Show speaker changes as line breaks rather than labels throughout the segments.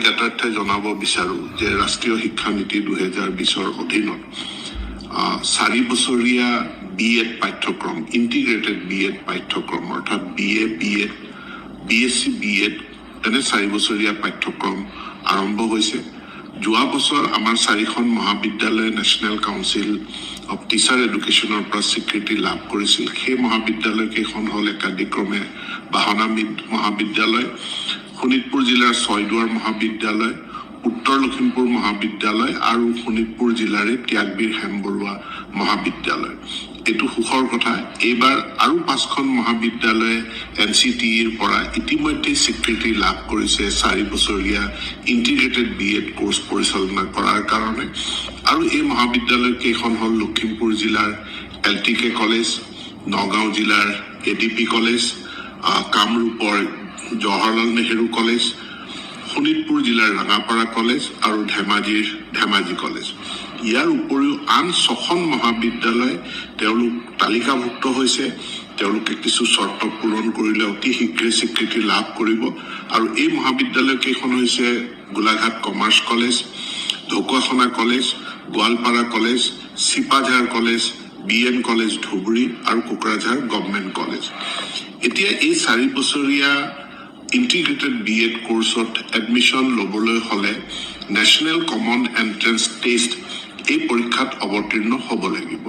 জ্ঞাতাৰ্থে জনাব বিচাৰো যে ৰাষ্ট্ৰীয় শিক্ষা নীতি 2020 অধীনত 4 বছৰীয়া বিএড পাঠ্যক্ৰম ইন্টিগ্ৰেটেড বিএড পাঠ্যক্ৰম অৰ্থাৎ বিএ বিএড বিএসসি বিএড এনে 4 বছৰীয়া পাঠ্যক্ৰম আৰম্ভ হৈছে। যোৱা বছৰ আমাৰ 4খন মহাবিদ্যালয় নেশ্যনেল কাউন্সিল অফ টিচাৰ এডুকেশ্যনৰ পৰা স্বীকৃতি লাভ কৰিছিল। সেই মহাবিদ্যালয় কেইখন হ'ল একাদিক্ৰমে বাহনা মহাবিদ্যালয়, শোণিতপুৰ জিলাৰ ছয়দুৱাৰ মহাবিদ্যালয়, উত্তৰ লখিমপুৰ মহাবিদ্যালয় আৰু শোণিতপুৰ জিলাৰে ত্যাগবীৰ হেমবৰুৱা মহাবিদ্যালয়। এইটো সুখৰ কথা, এইবাৰ আৰু 5খন মহাবিদ্যালয়ে NCTEৰ পৰা ইতিমধ্যে স্বীকৃতি লাভ কৰিছে 4 বছৰীয়া ইন্টিগ্ৰেটেড বিএড কোৰ্চ পৰিচালনা কৰাৰ কাৰণে। আৰু এই মহাবিদ্যালয় কেইখন হ'ল লখিমপুৰ জিলাৰ LTK কলেজ, নগাঁও জিলাৰ ADP কলেজ, কামৰূপৰ জৱাহৰলাল নেহেৰু কলেজ, শোণিতপুৰ জিলাৰ ৰাঙাপাৰা কলেজ আৰু ধেমাজিৰ ধেমাজি কলেজ। ইয়াৰ উপৰিও আন 6খন মহাবিদ্যালয় তেওঁলোক তালিকাভুক্ত হৈছে। তেওঁলোকে কিছু চৰ্ত পূৰণ কৰিলে অতি শীঘ্ৰে স্বীকৃতি লাভ কৰিব। আৰু এই মহাবিদ্যালয় কেইখন হৈছে Golaghat commerce college, Dhakuakhana college, Goalpara college, Sipajhar college, BN college Dhubri আৰু কোকৰাঝাৰ গভৰ্ণমেণ্ট কলেজ। এতিয়া এই 4 বছৰীয়া ইন্টিগ্ৰেটেড বিএড কোৰ্চত এডমিশ্যন ল'বলৈ হ'লে নেশ্যনেল কমন এন্ট্ৰেন্স টেষ্ট এই পৰীক্ষাত অৱতীৰ্ণ হ'ব লাগিব।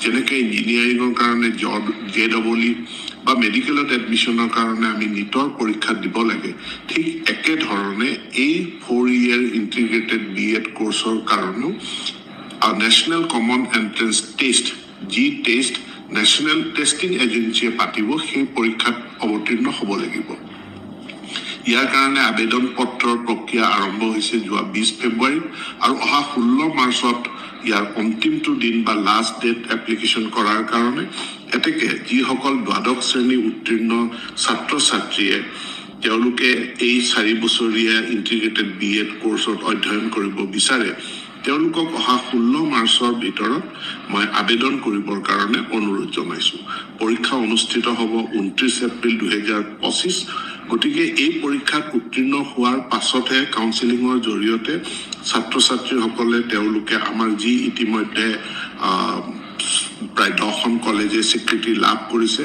যেনেকৈ ইঞ্জিনিয়াৰিঙৰ কাৰণে JEE বা মেডিকেলত এডমিশ্যনৰ কাৰণে আমি নিটৰ পৰীক্ষা দিব লাগে, ঠিক একেধৰণে এই 4 year ইন্টিগ্ৰেটেড বিএড কোৰ্চৰ কাৰণেও নেশ্যনেল কমন এন্ট্ৰেন্স টেষ্ট যি টেষ্ট নেশ্যনেল টেষ্টিং এজেঞ্চিয়ে পাতিব, সেই পৰীক্ষাত অৱতীৰ্ণ হ'ব লাগিব। ইয়াৰ কাৰণে আবেদন পত্ৰৰ প্ৰক্ৰিয়া আৰম্ভ হৈছে যোৱা 20 ফেব্ৰুৱাৰী আৰু অহা 16 মাৰ্চত ইয়াৰ অন্তিমটো দিন বা লাষ্ট ডেট এপ্লিকেশ্যন কৰাৰ কাৰণে। এতেকে যিসকল দ্বাদশ শ্ৰেণী উত্তীৰ্ণ ছাত্ৰ ছাত্ৰীয়ে তেওঁলোকে এই 4 বছৰীয়া ইন্টিগ্ৰেটেড বিএড কোৰ্চত অধ্যয়ন কৰিব বিচাৰে, তেওঁলোকক অহা 16 মাৰ্চৰ ভিতৰত মই আবেদন কৰিবৰ কাৰণে অনুৰোধ জনাইছো। পৰীক্ষা অনুষ্ঠিত হ'ব 29 এপ্ৰিল 2025। গতিকে এই পৰীক্ষাত উত্তীৰ্ণ হোৱাৰ পাছতহে কাউন্সিলিঙৰ জৰিয়তে ছাত্ৰ ছাত্ৰীসকলে তেওঁলোকে আমাৰ যি ইতিমধ্যে প্ৰায় 10খন কলেজে স্বীকৃতি লাভ কৰিছে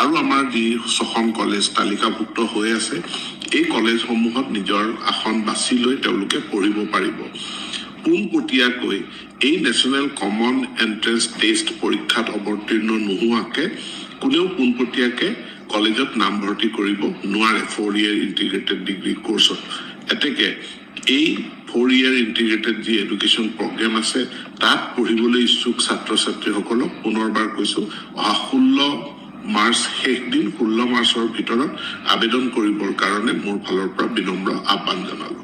আৰু আমাৰ যি 6খন কলেজ তালিকাভুক্ত হৈ আছে, এই কলেজসমূহত নিজৰ আসন বাছি লৈ তেওঁলোকে পঢ়িব পাৰিব। পোনপটীয়াকৈ এই নেশ্যনেল কমন এন্ট্ৰেন্স টেষ্ট পৰীক্ষাত অৱতীৰ্ণ নোহোৱাকে কোনেও পোনপটীয়াকে কলেজত নামভৰ্তি কৰিব নোৱাৰে 4 year ইন্টিগ্ৰেটেড ডিগ্ৰী কোৰ্চত। এতেকে এই 4 year ইন্টিগ্ৰেটেড যি এডুকেশ্যন প্ৰগ্ৰেম আছে তাত পঢ়িবলৈ ইচ্ছুক ছাত্ৰ ছাত্ৰীসকলক পুনৰবাৰ কৈছো, অহা 16 মাৰ্চ শেষ দিন 16 মাৰ্চৰ ভিতৰত আবেদন কৰিবৰ কাৰণে মোৰ ফালৰ পৰা বিনম্ৰ আহ্বান জনালো।